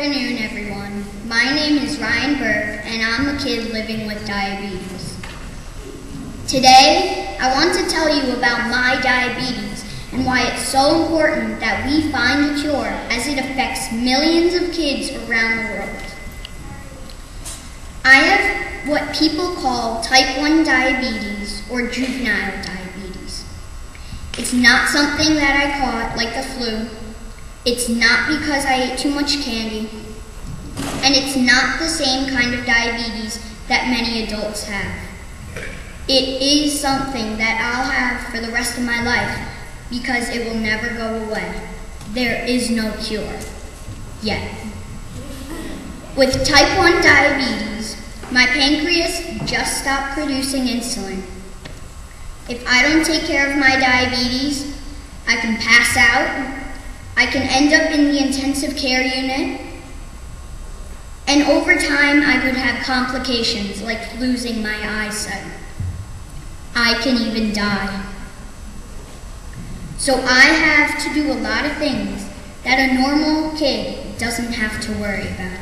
afternoon, everyone. My name is Ryan Berg, and I'm a kid living with diabetes. Today, I want to tell you about my diabetes and why it's so important that we find a cure, as it affects millions of kids around the world. I have what people call type 1 diabetes or juvenile diabetes. It's not something that I caught like the flu. It's not because I ate too much candy. And it's not the same kind of diabetes that many adults have. It is something that I'll have for the rest of my life because it will never go away. There is no cure. Yet. With type 1 diabetes, my pancreas just stopped producing insulin. If I don't take care of my diabetes, I can pass out, I can end up in the intensive care unit, and over time I could have complications like losing my eyesight. I can even die. So I have to do a lot of things that a normal kid doesn't have to worry about.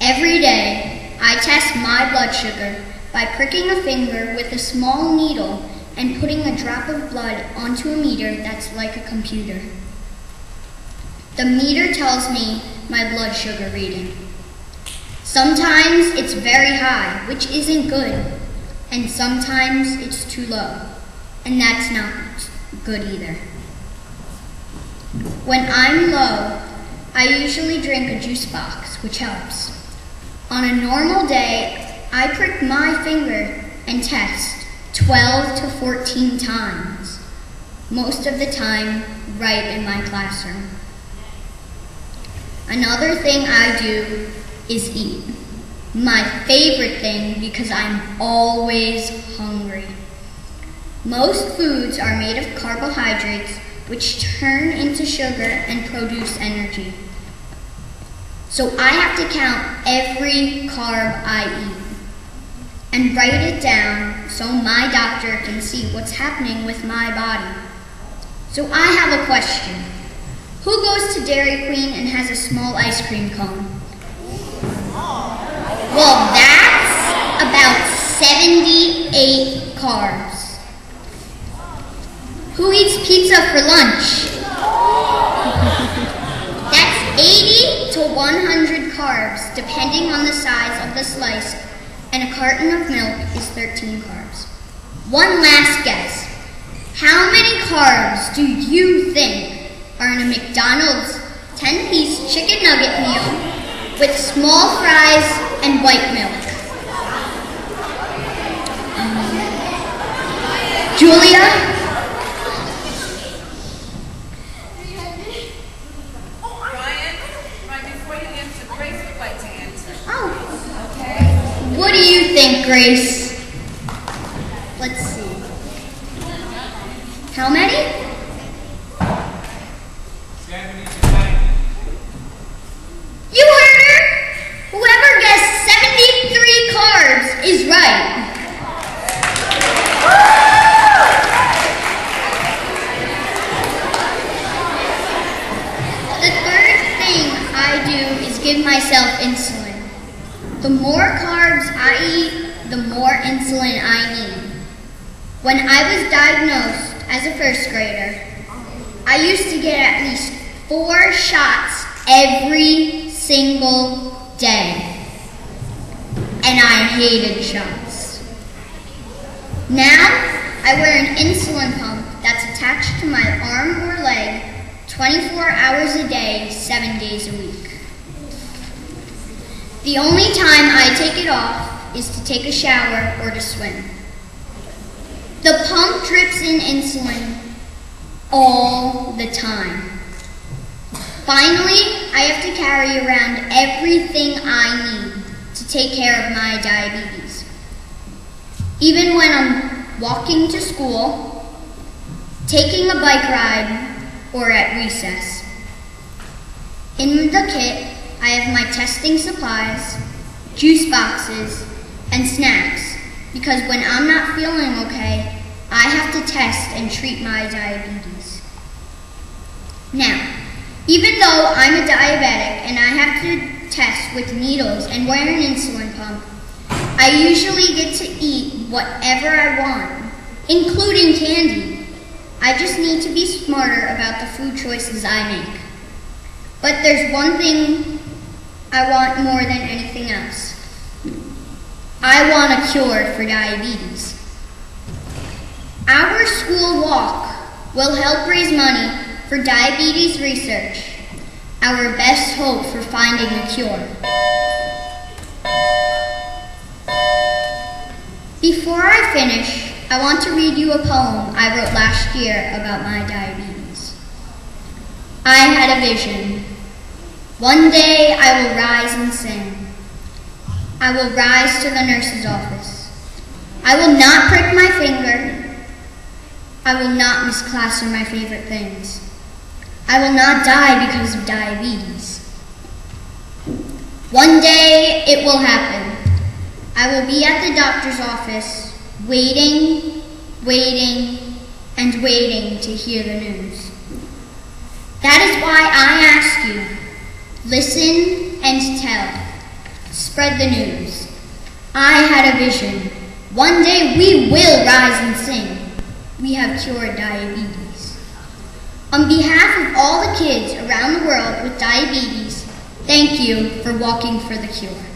Every day, I test my blood sugar by pricking a finger with a small needle and putting a drop of blood onto a meter that's like a computer. The meter tells me my blood sugar reading. Sometimes it's very high, which isn't good, and sometimes it's too low, and that's not good either. When I'm low, I usually drink a juice box, which helps. On a normal day, I prick my finger and test 12 to 14 times, most of the time right in my classroom. Another thing I do is eat. My favorite thing because I'm always hungry. Most foods are made of carbohydrates which turn into sugar and produce energy. So I have to count every carb I eat and write it down so my doctor can see what's happening with my body. So I have a question. Who goes to Dairy Queen and has a small ice cream cone? Well, that's about 78 carbs. Who eats pizza for lunch? That's 80 to 100 carbs, depending on the size of the slice, and a carton of milk is 13 carbs. One last guess. How many carbs do you think are in a McDonald's 10-piece chicken nugget meal with small fries and white milk? Julia? What do you think, Grace? Let's see. How many? 70 to 90. You heard her! Whoever guessed 73 carbs is right. The third thing I do is give myself insulin. The more carbs I eat, the more insulin I need. When I was diagnosed as a first grader, I used to get at least 4 shots every single day. And I hated shots. Now, I wear an insulin pump that's attached to my arm or leg 24 hours a day, 7 days a week. The only time I take it off is to take a shower or to swim. The pump drips in insulin all the time. Finally, I have to carry around everything I need to take care of my diabetes. Even when I'm walking to school, taking a bike ride, or at recess. In the kit, I have my testing supplies, juice boxes, and snacks, because when I'm not feeling okay, I have to test and treat my diabetes. Now, even though I'm a diabetic, needles and wear an insulin pump. I usually get to eat whatever I want, including candy. I just need to be smarter about the food choices I make. But there's one thing I want more than anything else. I want a cure for diabetes. Our school walk will help raise money for diabetes research, our best hope for finding a cure. Before I finish, I want to read you a poem I wrote last year about my diabetes. I had a vision. One day I will rise and sing. I will rise to the nurse's office. I will not prick my finger. I will not miss class or my favorite things. I will not die because of diabetes. One day it will happen. I will be at the doctor's office, waiting, and waiting to hear the news. That is why I ask you, listen and tell. Spread the news. I had a vision. One day we will rise and sing. We have cured diabetes. On behalf of all the kids around the world with diabetes, thank you for walking for the cure.